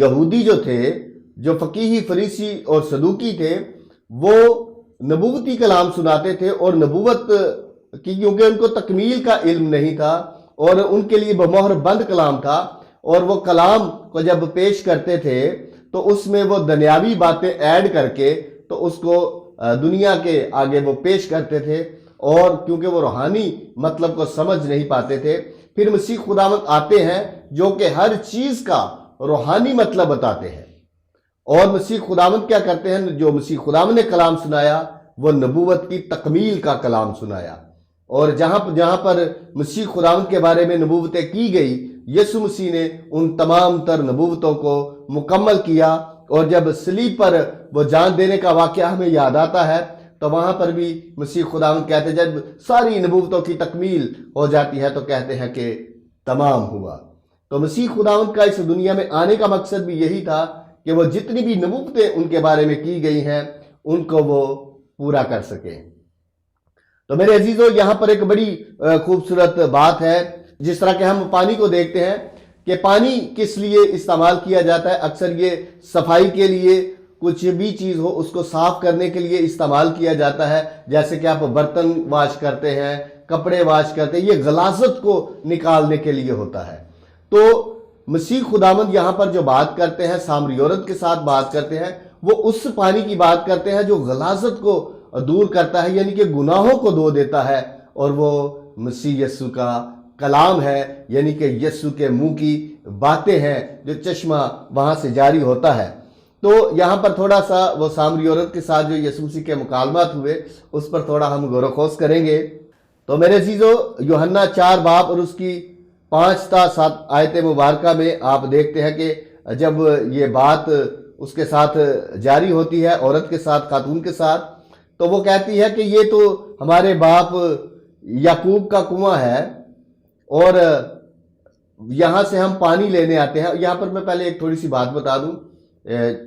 یہودی جو تھے، جو فقیہی فریسی اور صدوقی تھے، وہ نبوتی کلام سناتے تھے، اور نبوت کی کیونکہ ان کو تکمیل کا علم نہیں تھا اور ان کے لیے بمہر بند کلام تھا، اور وہ کلام کو جب پیش کرتے تھے تو اس میں وہ دنیاوی باتیں ایڈ کر کے تو اس کو دنیا کے آگے وہ پیش کرتے تھے، اور کیونکہ وہ روحانی مطلب کو سمجھ نہیں پاتے تھے، پھر مسیح خداوند آتے ہیں جو کہ ہر چیز کا روحانی مطلب بتاتے ہیں، اور مسیح خداوند کیا کرتے ہیں؟ جو مسیح خداوند نے کلام سنایا وہ نبوت کی تکمیل کا کلام سنایا، اور جہاں پر مسیح خداوند کے بارے میں نبوتیں کی گئی، یسوع مسیح نے ان تمام تر نبوتوں کو مکمل کیا، اور جب صلیب پر وہ جان دینے کا واقعہ ہمیں یاد آتا ہے تو وہاں پر بھی مسیح خداوند کہتے ہیں، جب ساری نبوتوں کی تکمیل ہو جاتی ہے تو کہتے ہیں کہ تمام ہوا۔ تو مسیح خداوند کا اس دنیا میں آنے کا مقصد بھی یہی تھا کہ وہ جتنی بھی نبوتیں ان کے بارے میں کی گئی ہیں ان کو وہ پورا کر سکیں۔ تو میرے عزیزو، یہاں پر ایک بڑی خوبصورت بات ہے، جس طرح کہ ہم پانی کو دیکھتے ہیں کہ پانی کس لیے استعمال کیا جاتا ہے؟ اکثر یہ صفائی کے لیے، کچھ بھی چیز ہو اس کو صاف کرنے کے لیے استعمال کیا جاتا ہے، جیسے کہ آپ برتن واش کرتے ہیں، کپڑے واش کرتے ہیں، یہ غلاظت کو نکالنے کے لیے ہوتا ہے۔ تو مسیح خداوند یہاں پر جو بات کرتے ہیں، سامری عورت کے ساتھ بات کرتے ہیں، وہ اس پانی کی بات کرتے ہیں جو غلاظت کو دور کرتا ہے، یعنی کہ گناہوں کو دھو دیتا ہے، اور وہ مسیح یسوع کا کلام ہے، یعنی کہ یسوع کے منہ کی باتیں ہیں جو چشمہ وہاں سے جاری ہوتا ہے۔ تو یہاں پر تھوڑا سا وہ سامری عورت کے ساتھ جو یسوع مسیح کے مکالمات ہوئے اس پر تھوڑا ہم غور و خوض کریں گے۔ تو میرے عزیزو، یوحنا 4 باب اور اس کی 5 تا 7 آیت مبارکہ میں آپ دیکھتے ہیں کہ جب یہ بات اس کے ساتھ جاری ہوتی ہے، عورت کے ساتھ، خاتون کے ساتھ، تو وہ کہتی ہے کہ یہ تو ہمارے باپ یعقوب کا کنواں ہے، اور یہاں سے ہم پانی لینے آتے ہیں۔ یہاں پر میں پہلے ایک تھوڑی سی بات بتا دوں،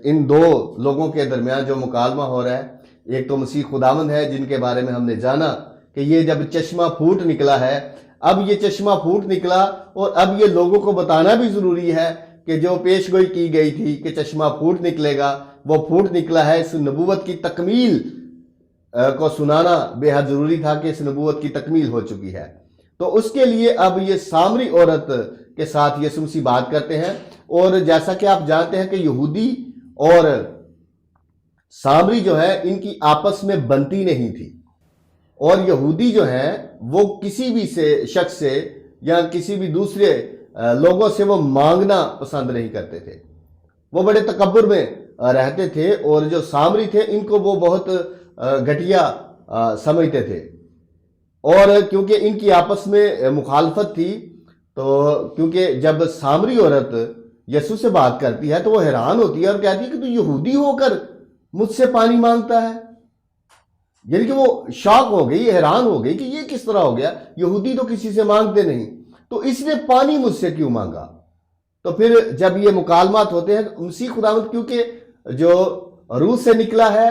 ان دو لوگوں کے درمیان جو مکالمہ ہو رہا ہے، ایک تو مسیح خداوند ہے جن کے بارے میں ہم نے جانا کہ یہ جب چشمہ پھوٹ نکلا ہے، اب یہ چشمہ پھوٹ نکلا، اور اب یہ لوگوں کو بتانا بھی ضروری ہے کہ جو پیش گوئی کی گئی تھی کہ چشمہ پھوٹ نکلے گا، وہ پھوٹ نکلا ہے۔ اس نبوت کی تکمیل کو سنانا بے حد ضروری تھا کہ اس نبوت کی تکمیل ہو چکی ہے۔ تو اس کے لیے اب یہ سامری عورت کے ساتھ یسوع مسیح بات کرتے ہیں، اور جیسا کہ آپ جانتے ہیں کہ یہودی اور سامری جو ہے ان کی آپس میں بنتی نہیں تھی، اور یہودی جو ہیں وہ کسی بھی شخص سے یا کسی بھی دوسرے لوگوں سے وہ مانگنا پسند نہیں کرتے تھے، وہ بڑے تکبر میں رہتے تھے، اور جو سامری تھے ان کو وہ بہت گھٹیا سمجھتے تھے، اور کیونکہ ان کی آپس میں مخالفت تھی، تو کیونکہ جب سامری عورت یسوع سے بات کرتی ہے تو وہ حیران ہوتی ہے اور کہتی ہے کہ تو یہودی ہو کر مجھ سے پانی مانگتا ہے، یعنی کہ وہ شاک ہو گئی، حیران ہو گئی کہ یہ کس طرح ہو گیا، یہودی تو کسی سے مانگتے نہیں، تو اس نے پانی مجھ سے کیوں مانگا؟ تو پھر جب یہ مکالمات ہوتے ہیں، مسیح خداوند کیونکہ جو روح سے نکلا ہے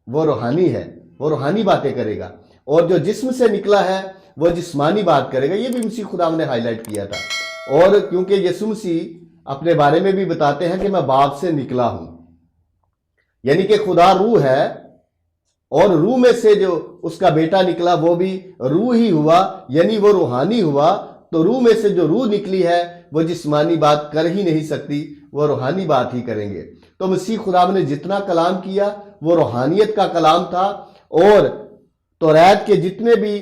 وہ روحانی ہے، وہ روحانی باتیں کرے گا، اور جو جسم سے نکلا ہے وہ جسمانی بات کرے گا، یہ بھی مسیح خداوند نے ہائی لائٹ کیا تھا۔ اور کیونکہ یسوع مسیح اپنے بارے میں بھی بتاتے ہیں کہ میں باپ سے نکلا ہوں، یعنی کہ خدا روح ہے، اور روح میں سے جو اس کا بیٹا نکلا وہ بھی روح ہی ہوا، یعنی وہ روحانی ہوا، تو روح میں سے جو روح نکلی ہے وہ جسمانی بات کر ہی نہیں سکتی، وہ روحانی بات ہی کریں گے۔ تو مسیح خداوند نے جتنا کلام کیا وہ روحانیت کا کلام تھا، اور توریت کے جتنے بھی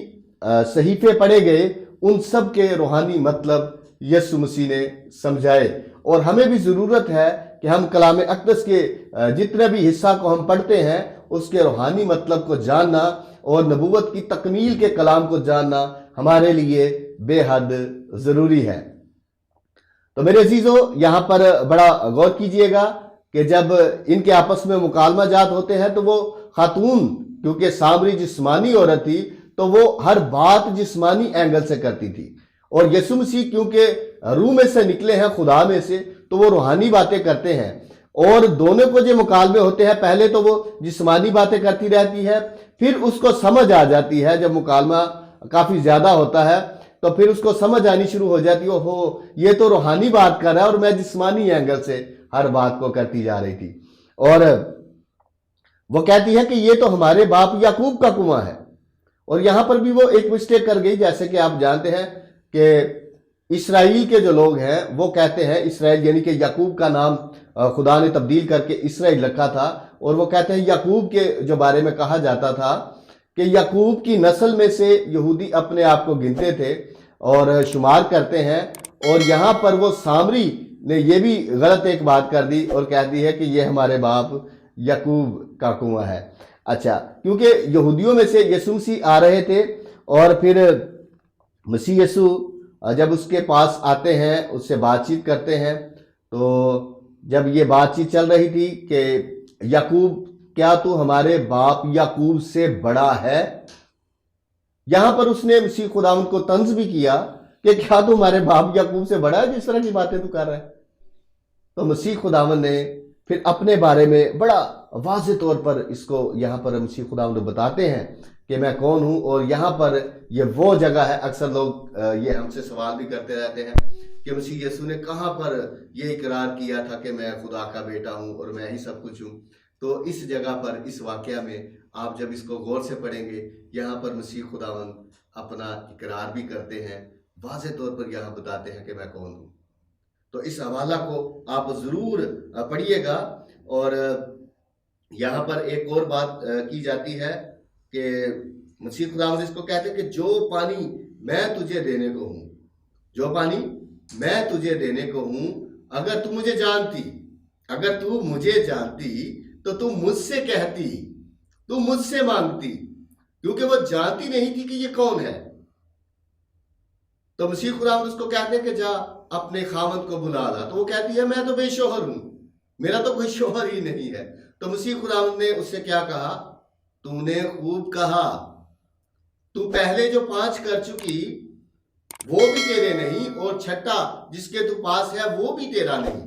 صحیفے پڑھے گئے ان سب کے روحانی مطلب یسوع مسیح نے سمجھائے، اور ہمیں بھی ضرورت ہے کہ ہم کلام اقدس کے جتنے بھی حصہ کو ہم پڑھتے ہیں اس کے روحانی مطلب کو جاننا اور نبوت کی تکمیل کے کلام کو جاننا ہمارے لیے بے حد ضروری ہے۔ تو میرے عزیزو، یہاں پر بڑا غور کیجئے گا کہ جب ان کے آپس میں مکالمہ جات ہوتے ہیں تو وہ خاتون، کیونکہ سامری جسمانی عورت تھی تو وہ ہر بات جسمانی اینگل سے کرتی تھی، اور یسوع مسیح کیونکہ روح میں سے نکلے ہیں، خدا میں سے، تو وہ روحانی باتیں کرتے ہیں، اور دونوں کو جو مکالمے ہوتے ہیں پہلے تو وہ جسمانی باتیں کرتی رہتی ہے، پھر اس کو سمجھ آ جاتی ہے جب مکالمہ کافی زیادہ ہوتا ہے تو پھر اس کو سمجھ آنی شروع ہو جاتی ہے، ہو یہ تو روحانی بات کر رہا ہے اور میں جسمانی اینگل سے ہر بات کو کرتی جا رہی تھی۔ اور وہ کہتی ہے کہ یہ تو ہمارے باپ یعقوب کا کنواں ہے، اور یہاں پر بھی وہ ایک مسٹیک کر گئی۔ جیسے کہ آپ جانتے ہیں کہ اسرائیل کے جو لوگ ہیں وہ کہتے ہیں، اسرائیل یعنی کہ یعقوب کا نام خدا نے تبدیل کر کے اسرائیل رکھا تھا، اور وہ کہتے ہیں یعقوب کے جو بارے میں کہا جاتا تھا کہ یعقوب کی نسل میں سے یہودی اپنے آپ کو گنتے تھے اور شمار کرتے ہیں، اور یہاں پر وہ سامری نے یہ بھی غلط ایک بات کر دی اور کہہ دی ہے کہ یہ ہمارے باپ یعقوب کا کنواں ہے۔ اچھا، کیونکہ یہودیوں میں سے یسوع مسیح آ رہے تھے، اور پھر مسیح یسوع جب اس کے پاس آتے ہیں، اس سے بات چیت کرتے ہیں، تو جب یہ بات چیت چل رہی تھی کہ یعقوب، کیا تو ہمارے باپ یعقوب سے بڑا ہے؟ یہاں پر اس نے مسیح خداوند کو طنز بھی کیا کہ کیا تو ہمارے باپ یعقوب سے بڑا ہے جس طرح کی باتیں تو کر رہا ہے؟ تو مسیح خداوند نے پھر اپنے بارے میں بڑا واضح طور پر اس کو یہاں پر مسیح خداوند بتاتے ہیں کہ میں کون ہوں۔ اور یہاں پر یہ وہ جگہ ہے، اکثر لوگ یہ ہم سے سوال بھی کرتے رہتے ہیں کہ مسیح یسوع نے کہاں پر یہ اقرار کیا تھا کہ میں خدا کا بیٹا ہوں اور میں ہی سب کچھ ہوں؟ تو اس جگہ پر، اس واقعہ میں آپ جب اس کو غور سے پڑھیں گے، یہاں پر مسیح خداوند اپنا اقرار بھی کرتے ہیں، واضح طور پر یہاں بتاتے ہیں کہ میں کون ہوں۔ تو اس حوالہ کو آپ ضرور پڑھیے گا۔ اور یہاں پر ایک اور بات کی جاتی ہے کہ مسیح خداوند اس کو کہتے ہیں کہ جو پانی میں تجھے دینے کو ہوں، جو پانی میں تجھے دینے کو ہوں، اگر تو مجھے جانتی تو تم مجھ سے کہتی، تم مجھ سے مانگتی، کیونکہ وہ جانتی نہیں تھی کہ یہ کون ہے۔ تو مسیح خداوند اس کو کہتے ہیں کہ جا اپنے خاوند کو بلا لا، تو وہ کہتی ہے میں تو بے شوہر ہوں، میرا تو کوئی شوہر ہی نہیں ہے۔ تو مسیح خداوند نے اس سے کیا کہا؟ تو نے خوب کہا، تو پہلے جو 5 کر چکی وہ بھی تیرے نہیں، اور چھٹا جس کے تو پاس ہے وہ بھی تیرا نہیں۔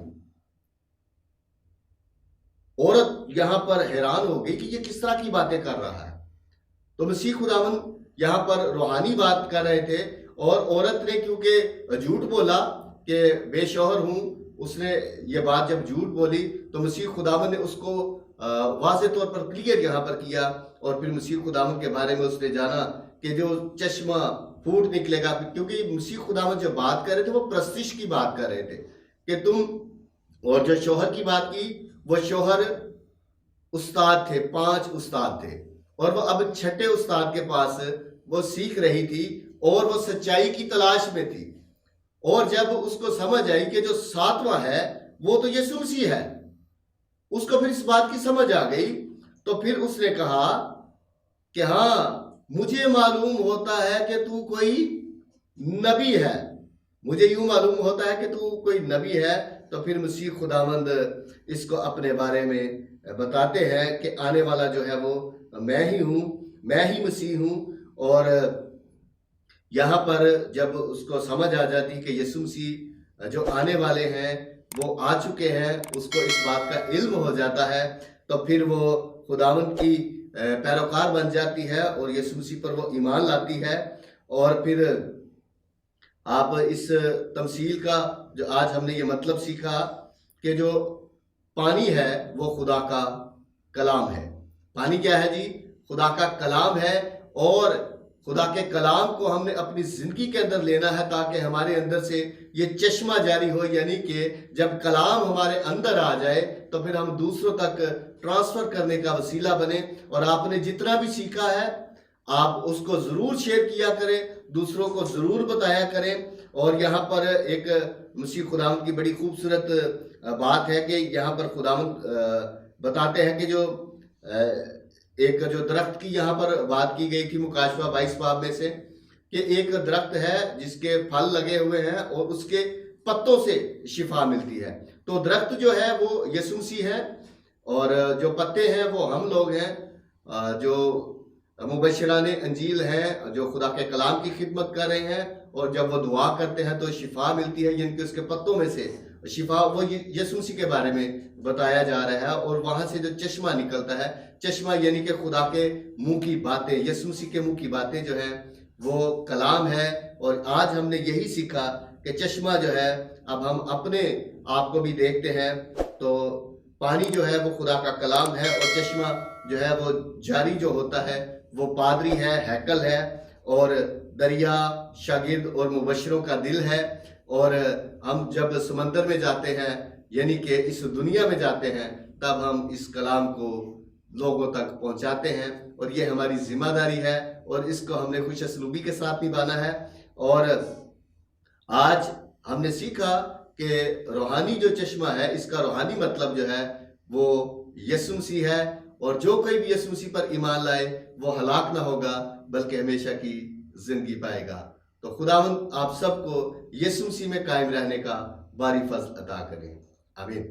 عورت یہاں پر حیران ہو گئی کہ یہ کس طرح کی باتیں کر رہا ہے۔ تو مسیح خداوند یہاں پر روحانی بات کر رہے تھے، اور عورت نے کیونکہ جھوٹ بولا کہ بے شوہر ہوں، اس نے یہ بات جب جھوٹ بولی تو مسیح خداوند نے اس کو واضح طور پر کلیئر یہاں پر کیا، اور پھر مسیح خداوند کے بارے میں اس نے جانا کہ جو چشمہ پھوٹ نکلے گا، کیونکہ مسیح خداوند جو بات کر رہے تھے وہ پرستش کی بات کر رہے تھے کہ تم، اور جو شوہر کی بات کی، وہ شوہر استاد تھے، 5 استاد تھے، اور وہ اب 6 استاد کے پاس وہ سیکھ رہی تھی اور وہ سچائی کی تلاش میں تھی۔ اور جب اس کو سمجھ آئی کہ جو 7واں ہے وہ تو یسوع مسیح ہے، اس کو پھر اس بات کی سمجھ آ گئی، تو پھر اس نے کہا کہ ہاں مجھے معلوم ہوتا ہے کہ تو کوئی نبی ہے، مجھے یوں معلوم ہوتا ہے کہ تو کوئی نبی ہے۔ تو پھر مسیح خداوند اس کو اپنے بارے میں بتاتے ہیں کہ آنے والا جو ہے وہ میں ہی ہوں، میں ہی مسیح ہوں۔ اور یہاں پر جب اس کو سمجھ آ جاتی کہ یسوع مسیح جو آنے والے ہیں وہ آ چکے ہیں، اس کو اس بات کا علم ہو جاتا ہے، تو پھر وہ خداوند کی پیروکار بن جاتی ہے اور یسوع مسیح پر وہ ایمان لاتی ہے۔ اور پھر آپ اس تمثیل کا جو آج ہم نے یہ مطلب سیکھا کہ جو پانی ہے وہ خدا کا کلام ہے۔ پانی کیا ہے جی؟ خدا کا کلام ہے، اور خدا کے کلام کو ہم نے اپنی زندگی کے اندر لینا ہے تاکہ ہمارے اندر سے یہ چشمہ جاری ہو، یعنی کہ جب کلام ہمارے اندر آ جائے تو پھر ہم دوسروں تک ٹرانسفر کرنے کا وسیلہ بنے۔ اور آپ نے جتنا بھی سیکھا ہے آپ اس کو ضرور شیئر کیا کریں، دوسروں کو ضرور بتایا کریں۔ اور یہاں پر ایک مسیح خداوند کی بڑی خوبصورت بات ہے کہ یہاں پر خداوند بتاتے ہیں کہ جو ایک جو درخت کی یہاں پر بات کی گئی تھی مکاشفہ 22 باب میں سے، کہ ایک درخت ہے جس کے پھل لگے ہوئے ہیں اور اس کے پتوں سے شفا ملتی ہے۔ تو درخت جو ہے وہ یسوع مسیح ہے، اور جو پتے ہیں وہ ہم لوگ ہیں جو مبشران انجیل ہیں، جو خدا کے کلام کی خدمت کر رہے ہیں، اور جب وہ دعا کرتے ہیں تو شفا ملتی ہے، یعنی کہ اس کے پتوں میں سے شفا، وہ یسوع مسیح کے بارے میں بتایا جا رہا ہے۔ اور وہاں سے جو چشمہ نکلتا ہے، چشمہ یعنی کہ خدا کے منہ کی باتیں، یسوع مسیح کے منہ کی باتیں جو ہیں وہ کلام ہے، اور آج ہم نے یہی سیکھا کہ چشمہ جو ہے، اب ہم اپنے آپ کو بھی دیکھتے ہیں تو پانی جو ہے وہ خدا کا کلام ہے، اور چشمہ جو ہے وہ جاری جو ہوتا ہے وہ پادری ہے، ہیکل ہے، اور دریا شاگرد اور مبشروں کا دل ہے۔ اور ہم جب سمندر میں جاتے ہیں، یعنی کہ اس دنیا میں جاتے ہیں، تب ہم اس کلام کو لوگوں تک پہنچاتے ہیں، اور یہ ہماری ذمہ داری ہے، اور اس کو ہم نے خوش اسلوبی کے ساتھ نبھانا ہے۔ اور آج ہم نے سیکھا کہ روحانی جو چشمہ ہے، اس کا روحانی مطلب جو ہے وہ یسوع مسیح ہے، اور جو کوئی بھی یسوع مسیح پر ایمان لائے وہ ہلاک نہ ہوگا بلکہ ہمیشہ کی زندگی پائے گا۔ تو خداوند آپ سب کو یسوع مسیح میں قائم رہنے کا باری فضل عطا کرے، آمین۔